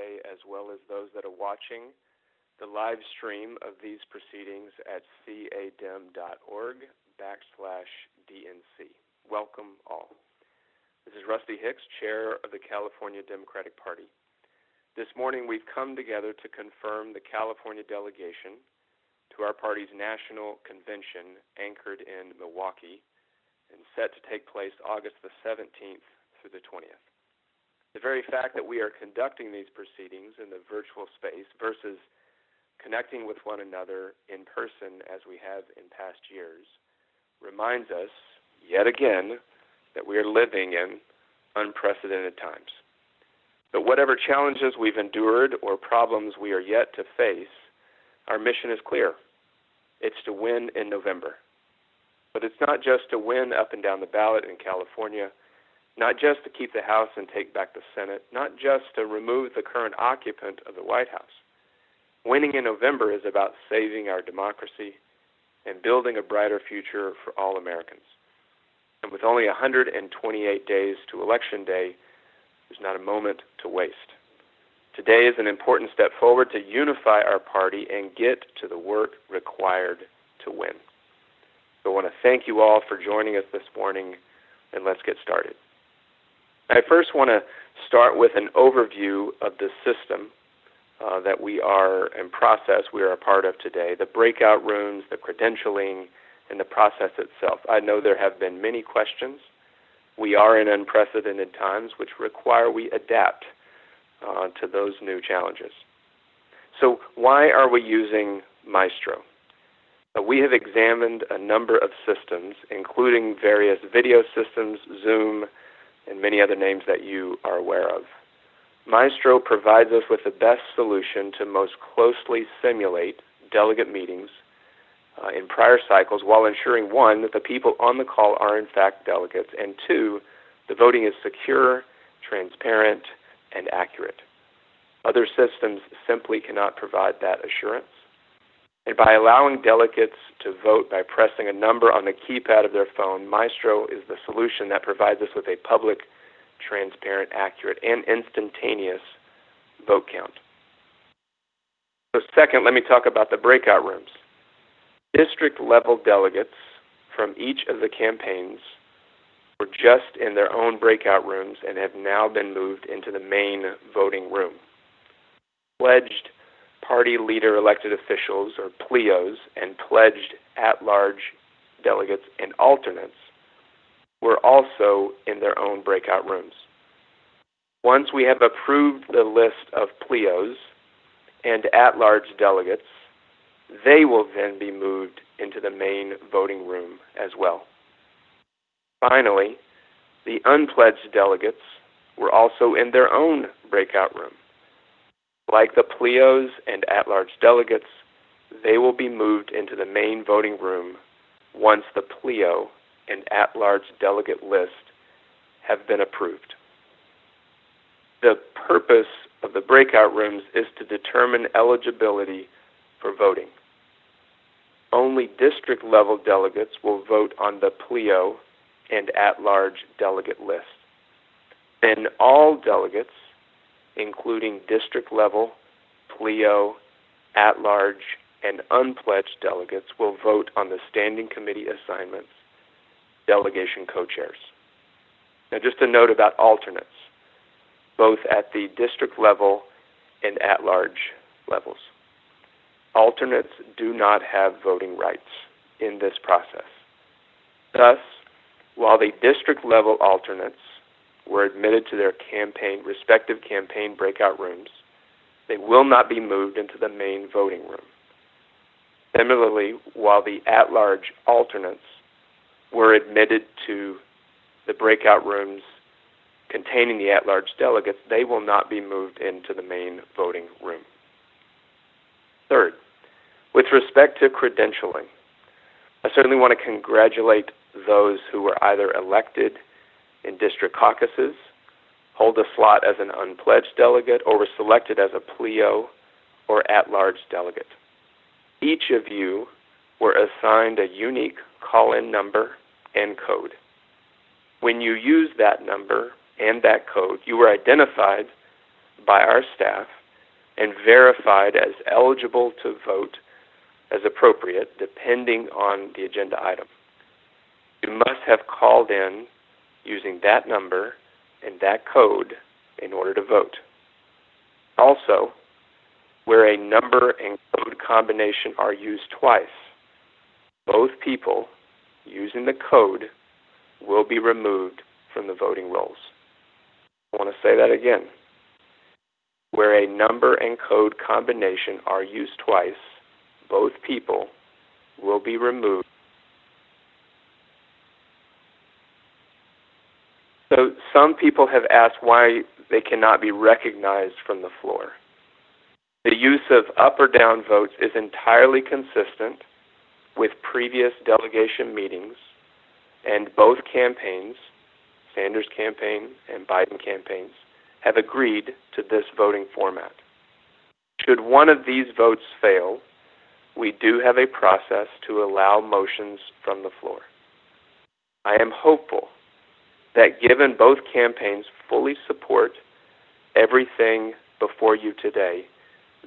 today, as well as those that are watching the live stream of these proceedings at cadem.org/DNC. Welcome all. This is Rusty Hicks, Chair of the California Democratic Party. This morning we've come together to confirm the California delegation to our party's national convention anchored in Milwaukee and set to take place August the 17th through the 20th. The very fact that we are conducting these proceedings in the virtual space versus connecting with one another in person as we have in past years reminds us, yet again, that we are living in unprecedented times. But whatever challenges we've endured or problems we are yet to face, our mission is clear. It's to win in November. But it's not just to win up and down the ballot in California, not just to keep the House and take back the Senate, not just to remove the current occupant of the White House. Winning in November is about saving our democracy and building a brighter future for all Americans. And with only 128 days to Election Day, there's not a moment to waste. Today is an important step forward to unify our party and get to the work required to win. So I want to thank you all for joining us this morning, and let's get started. I first want to start with an overview of the system that we are in process, we are a part of today, the breakout rooms, the credentialing, and the process itself. I know there have been many questions. We are in unprecedented times which require we adapt to those new challenges. So why are we using Maestro? We have examined a number of systems, including various video systems, Zoom, and many other names that you are aware of. Maestro provides us with the best solution to most closely simulate delegate meetings in prior cycles while ensuring, one, that the people on the call are in fact delegates, and two, the voting is secure, transparent, and accurate. Other systems simply cannot provide that assurance. And by allowing delegates to vote by pressing a number on the keypad of their phone, Maestro is the solution that provides us with a public, transparent, accurate, and instantaneous vote count. So second, let me talk about the breakout rooms. District-level delegates from each of the campaigns were just in their own breakout rooms and have now been moved into the main voting room. Pledged party leader elected officials, or PLEOs, and pledged at-large delegates and alternates were also in their own breakout rooms. Once we have approved the list of PLEOs and at-large delegates, they will then be moved into the main voting room as well. Finally, the unpledged delegates were also in their own breakout room. Like the PLEOs and at-large delegates, they will be moved into the main voting room once the PLEO and at-large delegate list have been approved. The purpose of the breakout rooms is to determine eligibility for voting. Only district-level delegates will vote on the PLEO and at-large delegate list. Then all delegates, including district-level, PLEO, at-large, and unpledged delegates, will vote on the standing committee assignments, delegation co-chairs. Now, just a note about alternates, both at the district level and at-large levels. Alternates do not have voting rights in this process. Thus, while the district-level alternates were admitted to their respective campaign breakout rooms, they will not be moved into the main voting room. Similarly, while the at-large alternates were admitted to the breakout rooms containing the at-large delegates, they will not be moved into the main voting room. Third, with respect to credentialing, I certainly want to congratulate those who were either elected in district caucuses, hold a slot as an unpledged delegate, or were selected as a PLEO or at-large delegate. Each of you were assigned a unique call-in number and code. When you use that number and that code, you were identified by our staff and verified as eligible to vote as appropriate, depending on the agenda item. You must have called in using that number and that code in order to vote. Also, where a number and code combination are used twice, both people using the code will be removed from the voting rolls. I want to say that again. Where a number and code combination are used twice, both people will be removed. So some people have asked why they cannot be recognized from the floor. The use of up or down votes is entirely consistent with previous delegation meetings, and both campaigns, Sanders' campaign and Biden campaigns, have agreed to this voting format. Should one of these votes fail, we do have a process to allow motions from the floor. I am hopeful that given both campaigns fully support everything before you today,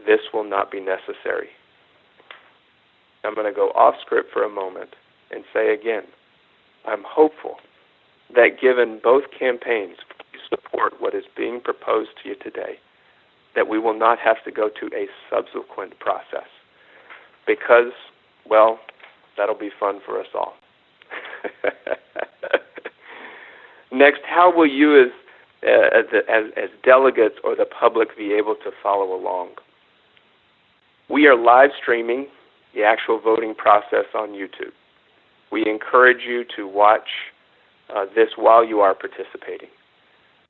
this will not be necessary. I'm going to go off script for a moment and say again, I'm hopeful that given both campaigns support what is being proposed to you today, that we will not have to go to a subsequent process because, well, that'll be fun for us all. Next, how will you as delegates or the public be able to follow along? We are live streaming the actual voting process on YouTube. We encourage you to watch this while you are participating.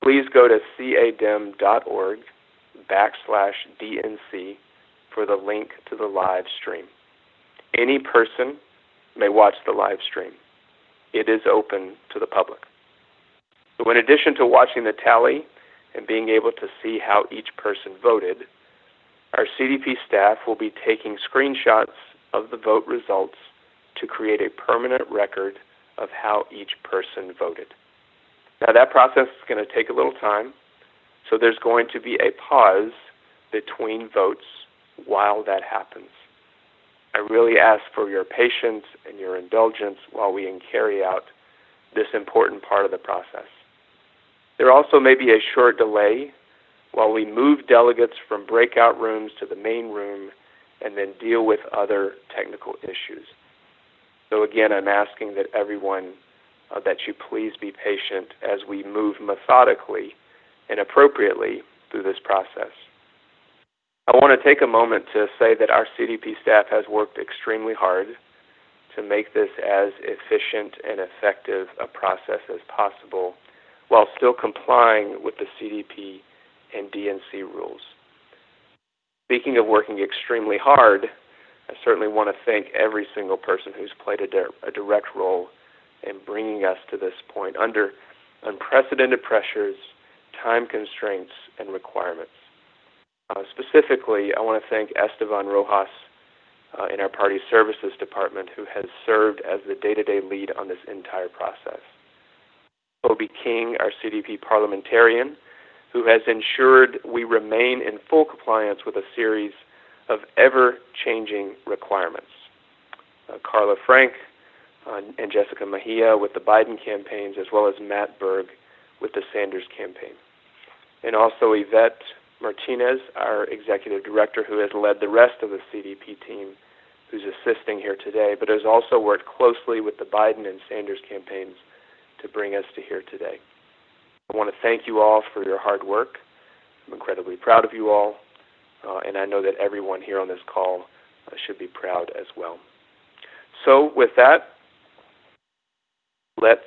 Please go to cadem.org/DNC for the link to the live stream. Any person may watch the live stream. It is open to the public. So in addition to watching the tally and being able to see how each person voted, our CDP staff will be taking screenshots of the vote results to create a permanent record of how each person voted. Now that process is going to take a little time, so there's going to be a pause between votes while that happens. I really ask for your patience and your indulgence while we carry out this important part of the process. There also may be a short delay while we move delegates from breakout rooms to the main room and then deal with other technical issues. So again, I'm asking that everyone, that you please be patient as we move methodically and appropriately through this process. I want to take a moment to say that our CDP staff has worked extremely hard to make this as efficient and effective a process as possible while still complying with the CDP and DNC rules. Speaking of working extremely hard, I certainly want to thank every single person who's played a direct role in bringing us to this point under unprecedented pressures, time constraints, and requirements. Specifically, I want to thank Esteban Rojas in our Party Services Department, who has served as the day-to-day lead on this entire process. Obi King, our CDP parliamentarian, who has ensured we remain in full compliance with a series of ever-changing requirements. Carla Frank and Jessica Mejia with the Biden campaigns, as well as Matt Berg with the Sanders campaign. And also Yvette Martinez, our executive director, who has led the rest of the CDP team, who's assisting here today, but has also worked closely with the Biden and Sanders campaigns to bring us to here today. I want to thank you all for your hard work. I'm incredibly proud of you all, and I know that everyone here on this call should be proud as well. So with that, let's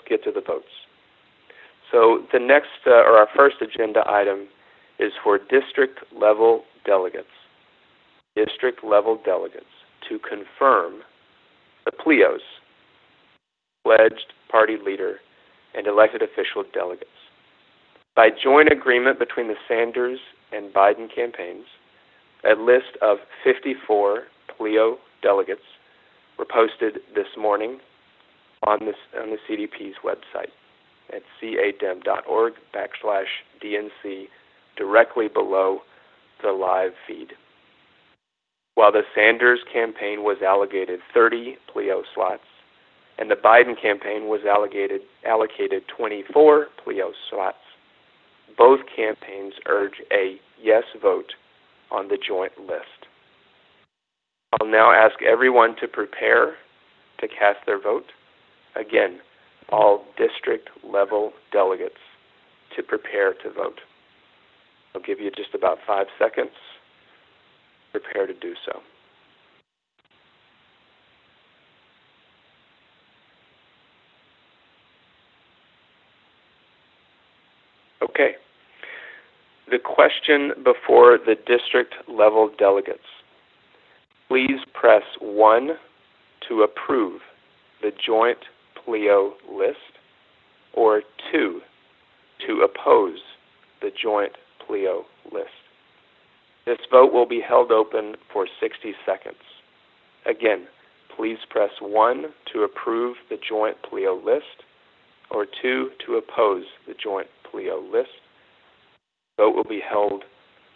get to the votes. So the next, or our first agenda item is for district-level delegates. District-level delegates to confirm the PLEOs, pledged party leader, and elected official delegates. By joint agreement between the Sanders and Biden campaigns, a list of 54 PLEO delegates were posted this morning on the CDP's website at cadem.org/DNC. DNC directly below the live feed. While the Sanders campaign was allocated 30 PLEO slots, and the Biden campaign was allocated 24 PLEO slots, both campaigns urge a yes vote on the joint list. I'll now ask everyone to prepare to cast their vote. Again, all district-level delegates to prepare to vote. I'll give you just about 5 seconds. Prepare to do so. Okay. The question before the district-level delegates. Please press 1 to approve the joint PLEO list, or 2 to oppose the joint PLEO list. This vote will be held open for 60 seconds. Again, please press 1 to approve the joint PLEO list, or 2 to oppose the joint PLEO list. Vote will be held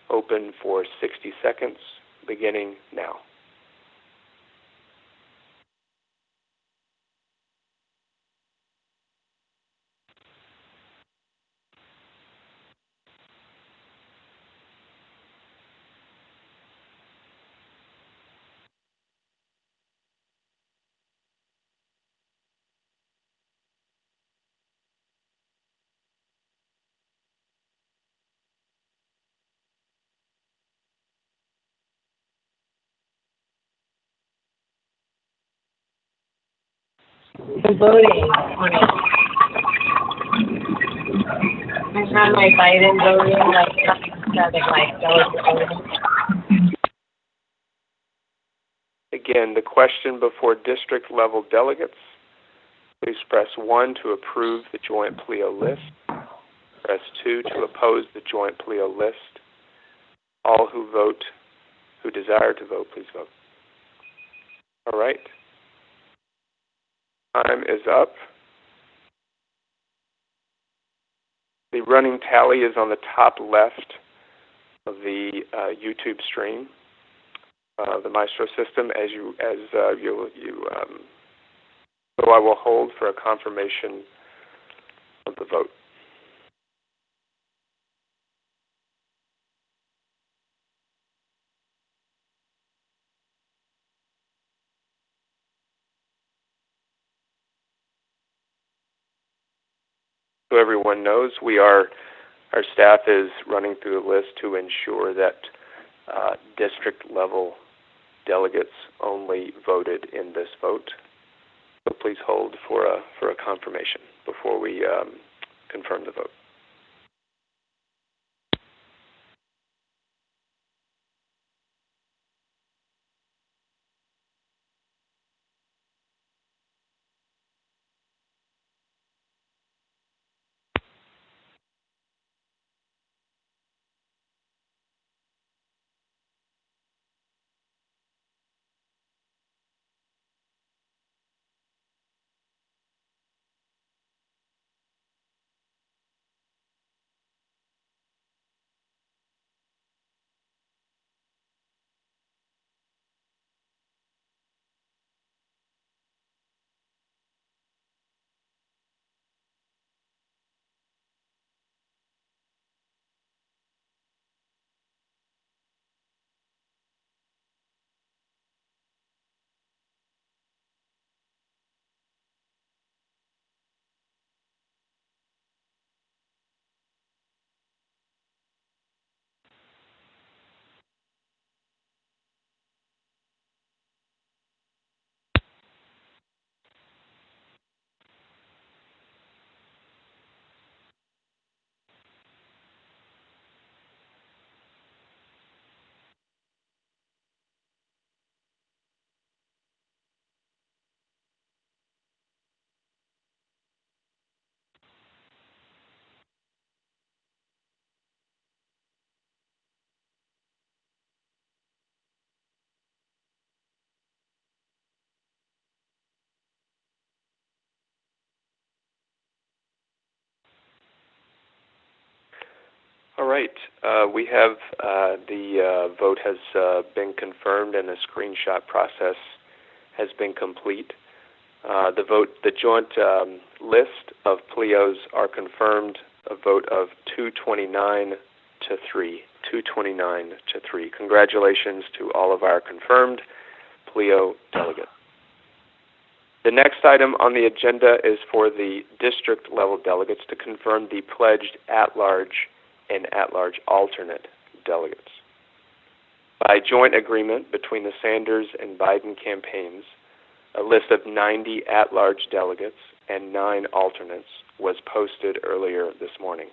open for 60 seconds, beginning now. The voting on it. I have my Biden voting, voting. Again, the question before district-level delegates. Please press 1 to approve the joint PLEO list. Press 2 to oppose the joint PLEO list. All who desire to vote, please vote. All right. Time is up. The running tally is on the top left of the YouTube stream, the Maestro system. So I will hold for a confirmation of the vote. So everyone knows, our staff is running through the list to ensure that district-level delegates only voted in this vote. So please hold for a confirmation before we confirm the vote. All right. We have the vote has been confirmed and the screenshot process has been complete. The joint list of pleos are confirmed, a vote of 229 to 3. 229 to 3. Congratulations to all of our confirmed pleo delegates. The next item on the agenda is for the district-level delegates to confirm the pledged at-large and at-large alternate delegates. By joint agreement between the Sanders and Biden campaigns, a list of 90 at-large delegates and 9 alternates was posted earlier this morning.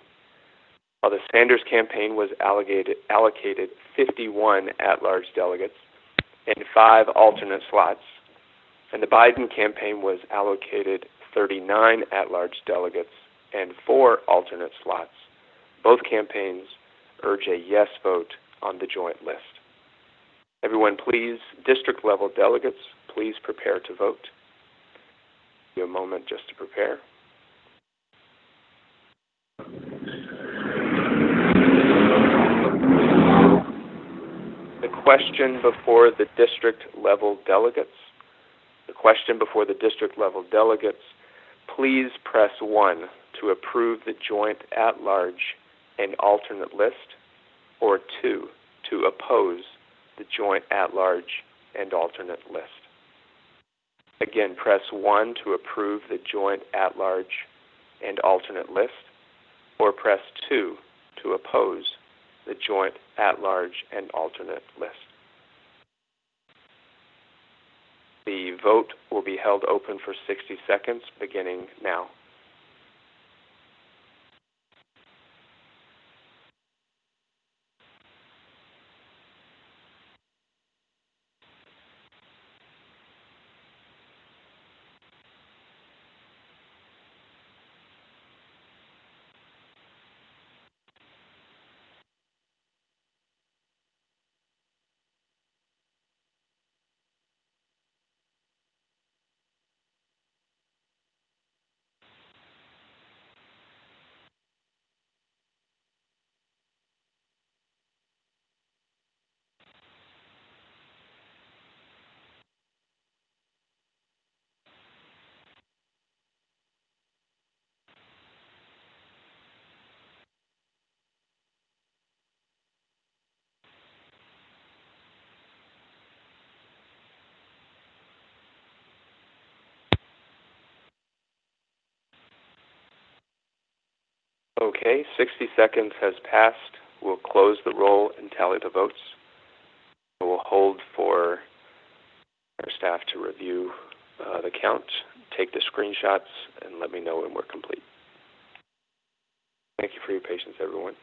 While the Sanders campaign was allocated 51 at-large delegates and 5 alternate slots, and the Biden campaign was allocated 39 at-large delegates and 4 alternate slots, both campaigns urge a yes vote on the joint list. Everyone, please, district-level delegates, please prepare to vote. Give you a moment just to prepare. The question before the district-level delegates. The question before the district-level delegates, please press 1 to approve the joint at-large and alternate list, or 2 to oppose the joint at-large and alternate list. Again, press 1 to approve the joint at-large and alternate list, or press 2 to oppose the joint at-large and alternate list. The vote will be held open for 60 seconds, beginning now. Okay, 60 seconds has passed. We'll close the roll and tally the votes. We'll hold for our staff to review the count, take the screenshots, and let me know when we're complete. Thank you for your patience, everyone.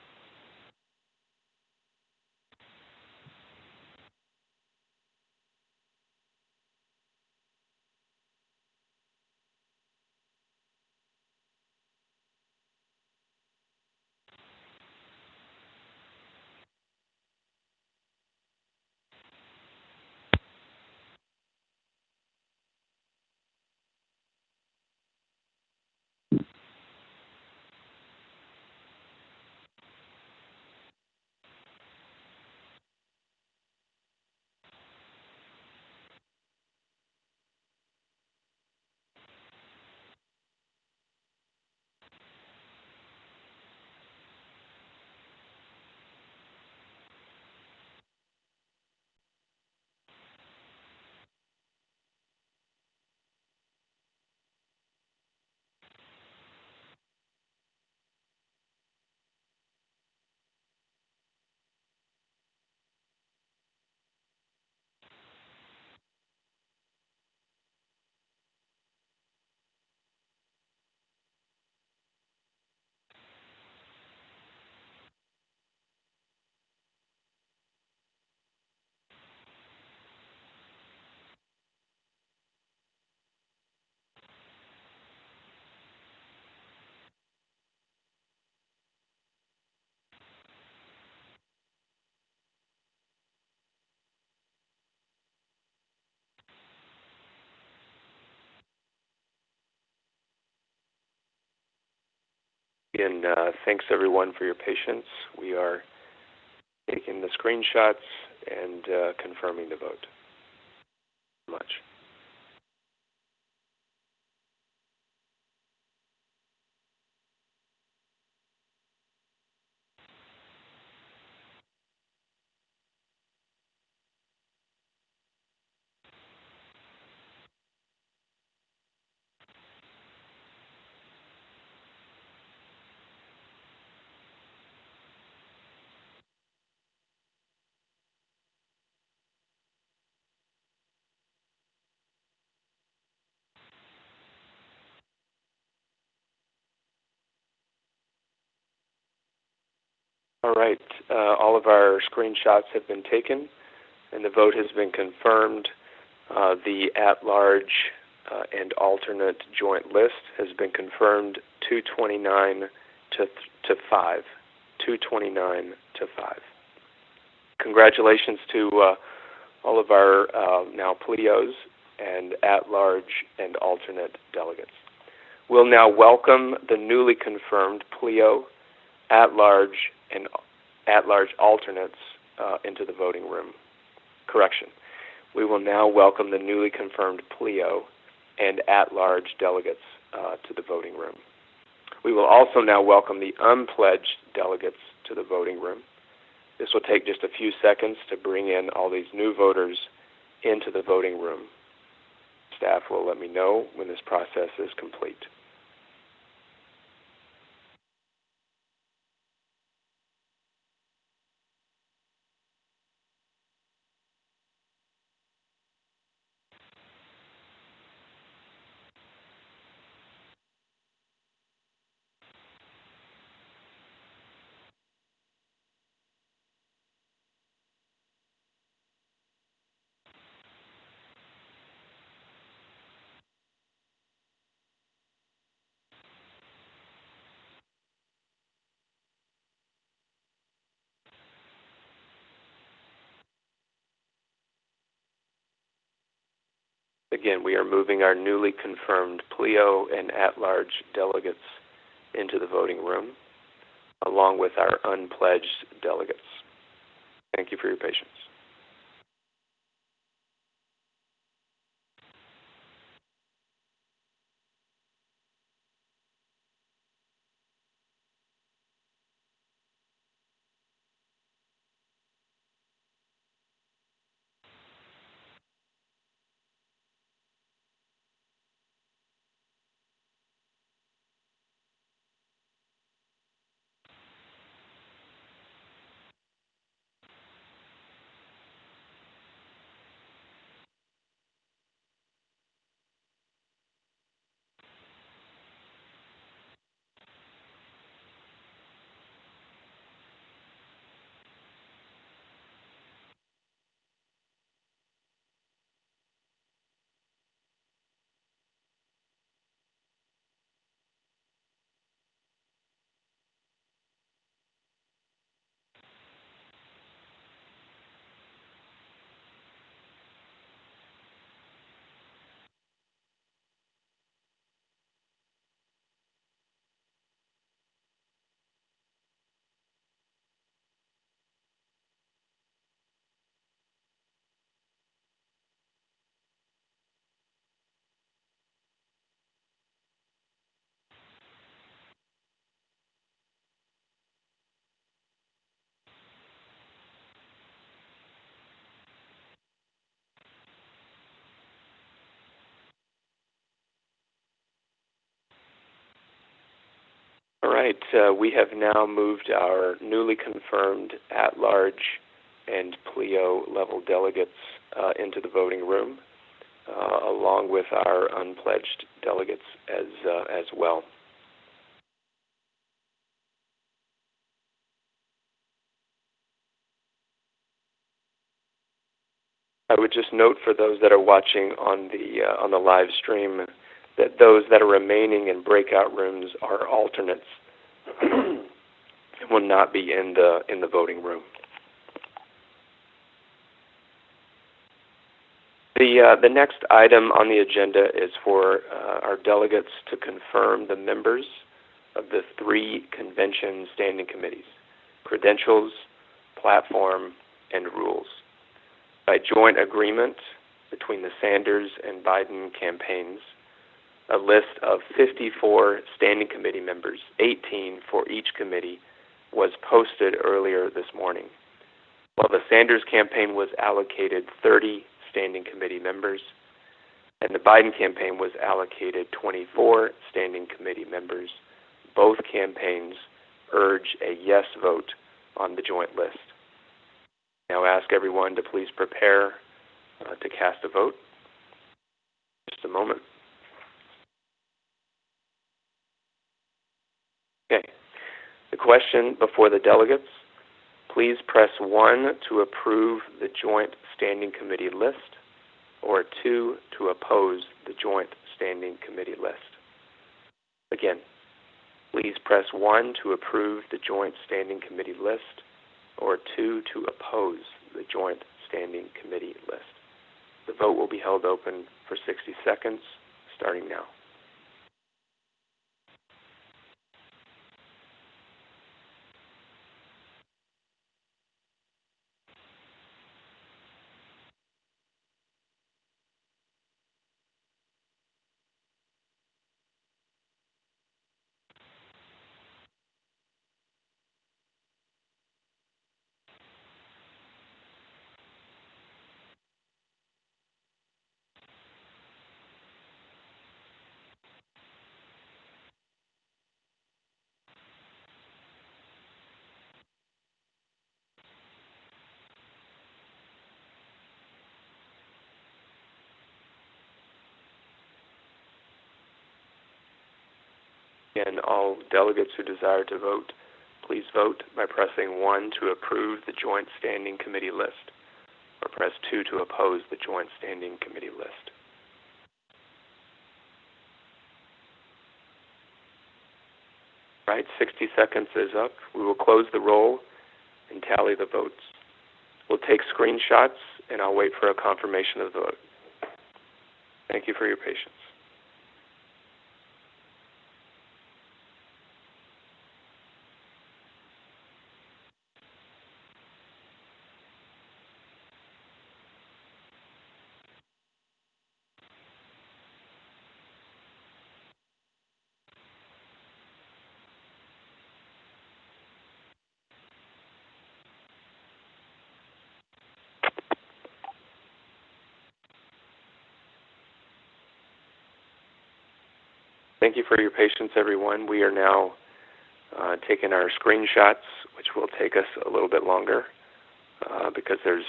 Again, thanks everyone for your patience. We are taking the screenshots and confirming the vote. Much. All right, all of our screenshots have been taken, and the vote has been confirmed. The at-large and alternate joint list has been confirmed 229 to 5. 229 to 5. Congratulations to all of our now PLEOs and at-large and alternate delegates. We'll now welcome the newly confirmed PLEO, at-large, and at-large alternates into the voting room. Correction. We will now welcome the newly confirmed PLEO and at-large delegates to the voting room. We will also now welcome the unpledged delegates to the voting room. This will take just a few seconds to bring in all these new voters into the voting room. Staff will let me know when this process is complete. Again, we are moving our newly confirmed PLEO and at-large delegates into the voting room, along with our unpledged delegates. Thank you for your patience. All right, we have now moved our newly confirmed at-large and PLEO level delegates into the voting room, along with our unpledged delegates as well. I would just note for those that are watching on the live stream that those that are remaining in breakout rooms are alternates and will not be in the voting room. The next item on the agenda is for our delegates to confirm the members of the 3 convention standing committees: credentials, platform, and rules. By joint agreement between the Sanders and Biden campaigns, a list of 54 standing committee members, 18 for each committee, was posted earlier this morning. While the Sanders campaign was allocated 30 standing committee members, and the Biden campaign was allocated 24 standing committee members, both campaigns urge a yes vote on the joint list. Now ask everyone to please prepare to cast a vote. Just a moment. Okay. The question before the delegates: please press 1 to approve the joint standing committee list, or 2 to oppose the joint standing committee list. Again, please press 1 to approve the joint standing committee list, or 2 to oppose the joint standing committee list. The vote will be held open for 60 seconds, starting now. Again, all delegates who desire to vote, please vote by pressing 1 to approve the joint standing committee list, or press 2 to oppose the joint standing committee list. All right, 60 seconds is up. We will close the roll and tally the votes. We'll take screenshots, and I'll wait for a confirmation of the vote. Thank you for your patience. Thank you for your patience, everyone. We are now taking our screenshots, which will take us a little bit longer because there's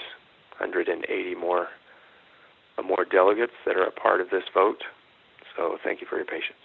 180 more delegates that are a part of this vote. So thank you for your patience.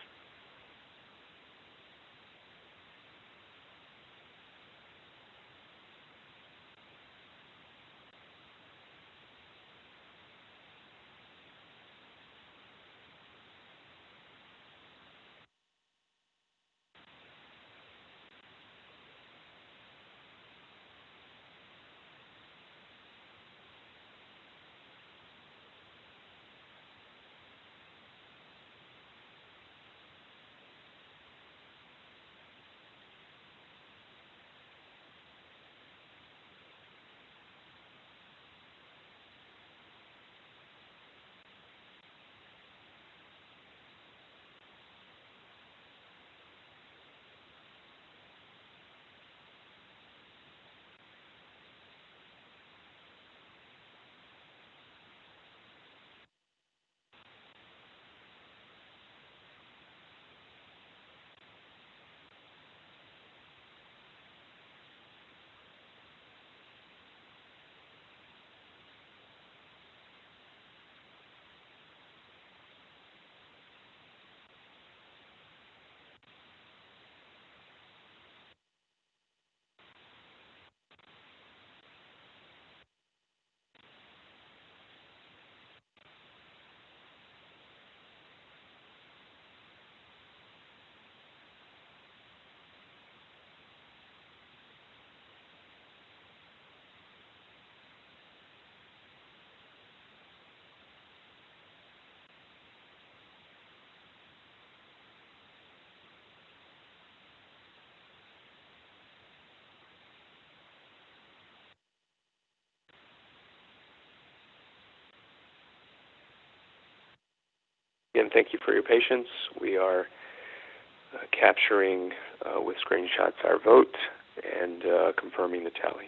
Again, thank you for your patience. We are capturing with screenshots our vote and confirming the tally.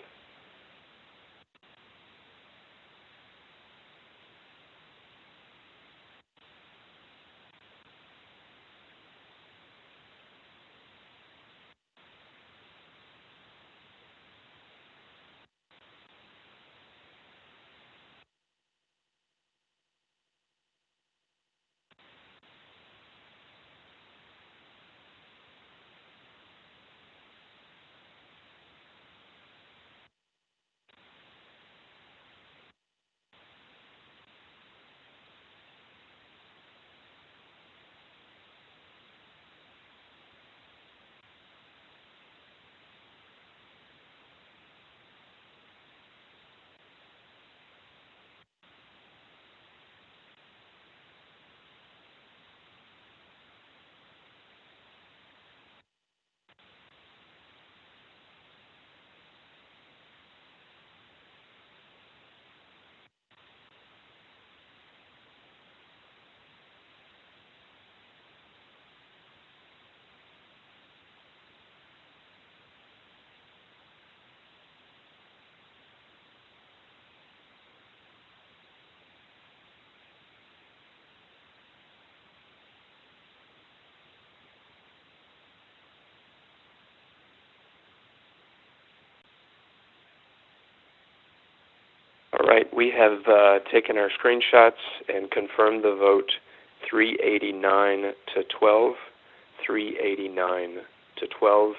All right, we have taken our screenshots and confirmed the vote 389 to 12, 389 to 12.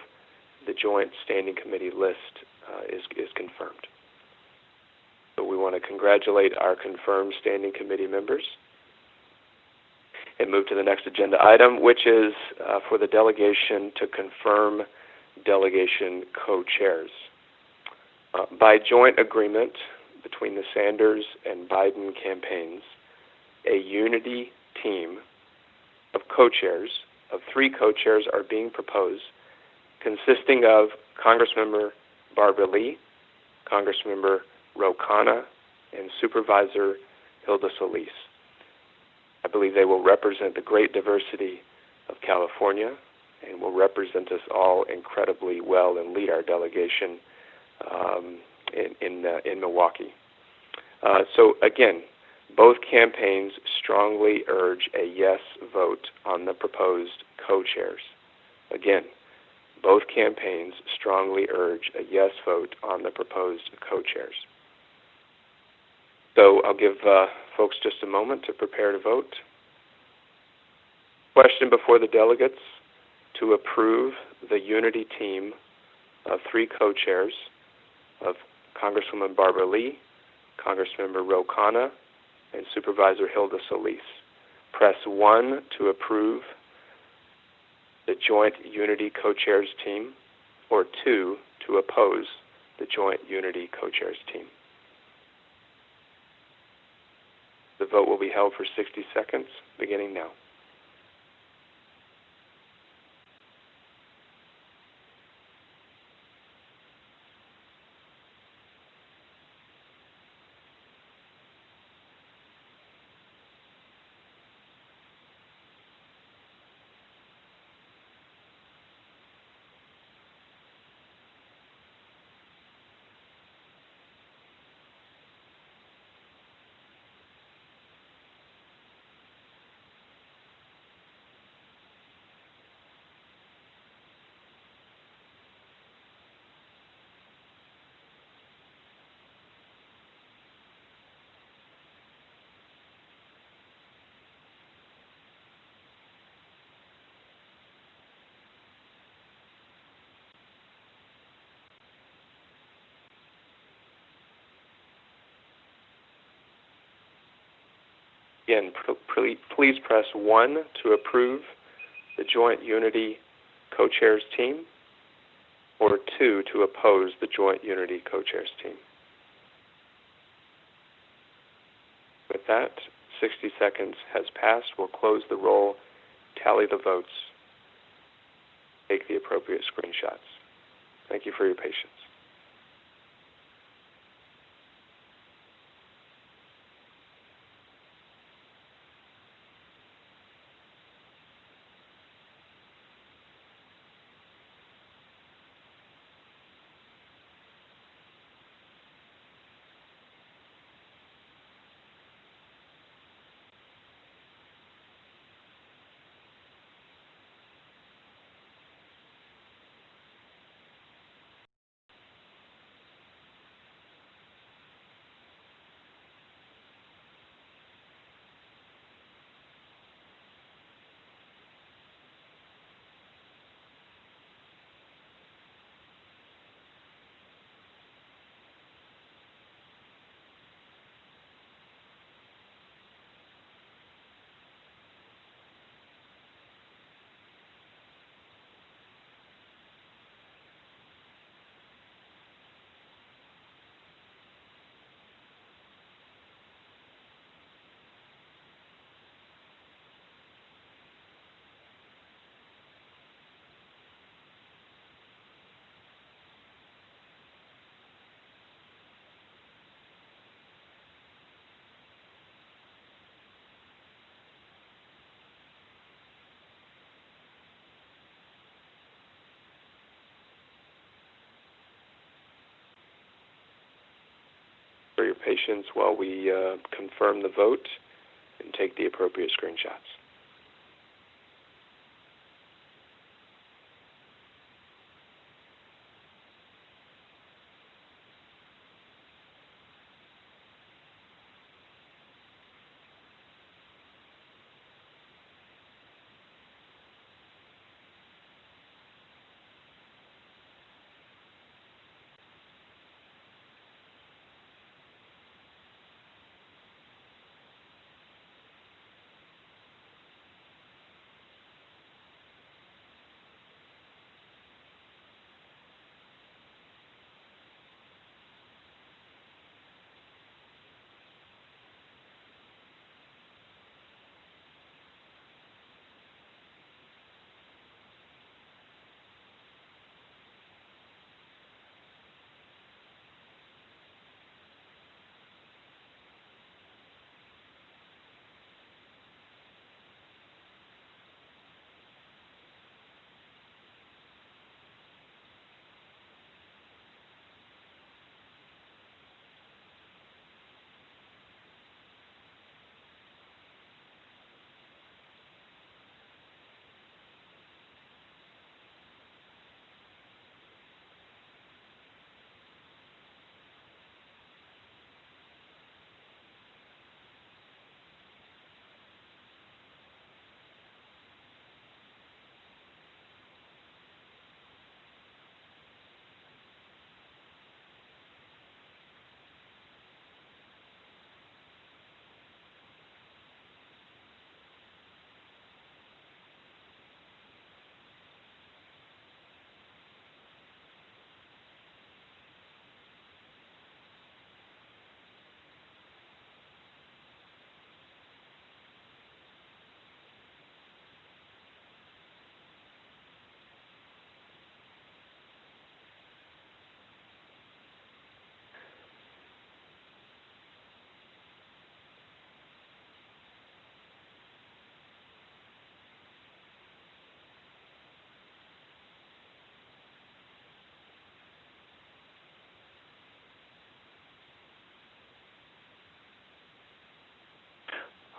The Joint Standing Committee list is confirmed. So we want to congratulate our confirmed Standing Committee members and move to the next agenda item, which is for the delegation to confirm delegation co-chairs. By joint agreement between the Sanders and Biden campaigns, a unity team of co-chairs, of 3 co-chairs, are being proposed, consisting of Congressmember Barbara Lee, Congressmember Ro Khanna, and Supervisor Hilda Solis. I believe they will represent the great diversity of California and will represent us all incredibly well and lead our delegation in Milwaukee. So again, both campaigns strongly urge a yes vote on the proposed co-chairs. Again, both campaigns strongly urge a yes vote on the proposed co-chairs. So I'll give folks just a moment to prepare to vote. Question before the delegates to approve the unity team of 3 co-chairs of Congresswoman Barbara Lee, Congressmember Ro Khanna, and Supervisor Hilda Solis. Press 1 to approve the joint unity co-chairs team, or 2 to oppose the joint unity co-chairs team. The vote will be held for 60 seconds, beginning now. Again, please press 1 to approve the joint unity co-chairs team, or 2 to oppose the joint unity co-chairs team. With that, 60 seconds has passed. We'll close the roll, tally the votes, take the appropriate screenshots. Thank you for your patience. for your patience while we confirm the vote and take the appropriate screenshots.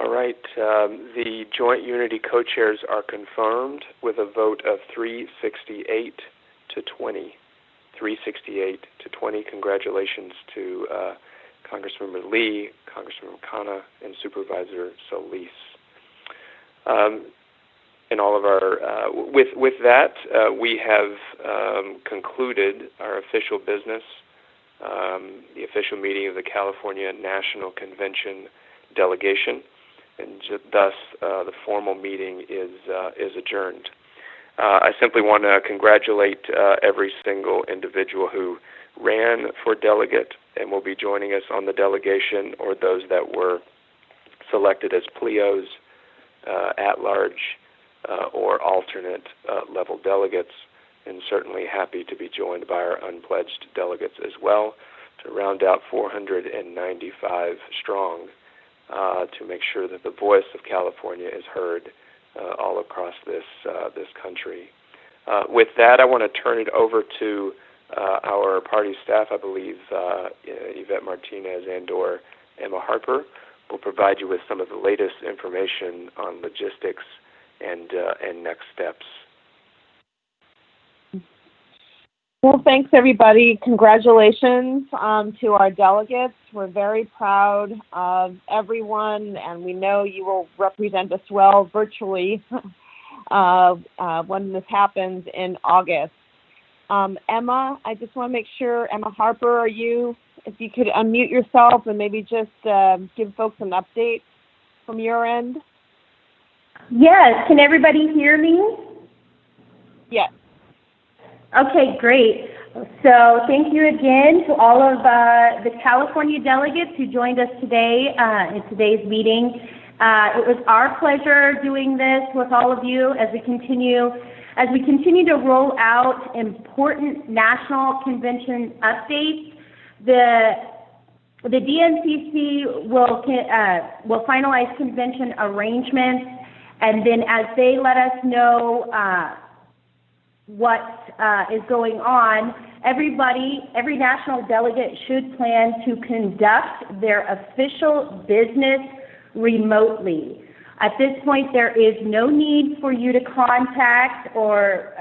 All right, the Joint Unity co-chairs are confirmed with a vote of 368 to 20. 368 to 20. Congratulations to Congressmember Lee, Congressmember Khanna, and Supervisor Solis. And all of our, with that, we have concluded our official business, the official meeting of the California National Convention Delegation. And thus, the formal meeting is adjourned. I simply want to congratulate every single individual who ran for delegate and will be joining us on the delegation, or those that were selected as PLEOs, at-large, or alternate level delegates, and certainly happy to be joined by our unpledged delegates as well to round out 495 strong. To make sure that the voice of California is heard all across this country. With that, I want to turn it over to our party staff. I believe Yvette Martinez and/or Emma Harper will provide you with some of the latest information on logistics and next steps. Well, thanks, everybody. Congratulations to our delegates. We're very proud of everyone, and we know you will represent us well virtually when this happens in August. Emma, I just want to make sure, Emma Harper, if you could unmute yourself and maybe just give folks an update from your end? Yes. Can everybody hear me? Yes. Okay, great. So thank you again to all of the California delegates who joined us today in today's meeting. It was our pleasure doing this with all of you as we continue to roll out important national convention updates. The DNCC will finalize convention arrangements, and then as they let us know what is going on, every national delegate should plan to conduct their official business remotely. At this point, there is no need for you to contact or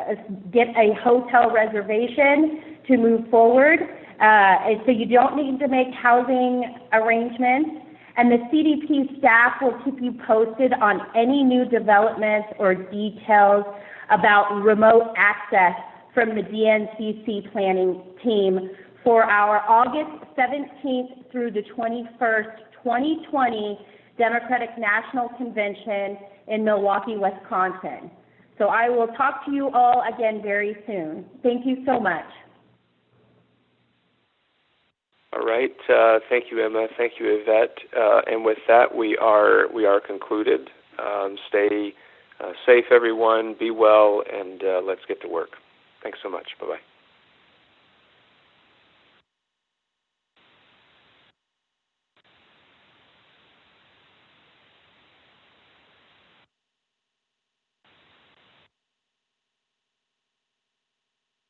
get a hotel reservation to move forward. And so you don't need to make housing arrangements. And the CDP staff will keep you posted on any new developments or details about remote access from the DNCC planning team for our August 17th through the 21st, 2020 Democratic National Convention in Milwaukee, Wisconsin. So I will talk to you all again very soon. Thank you so much. All right. Thank you, Emma. Thank you, Yvette. And with that, we are concluded. Stay safe, everyone. Be well, and let's get to work. Thanks so much. Bye-bye.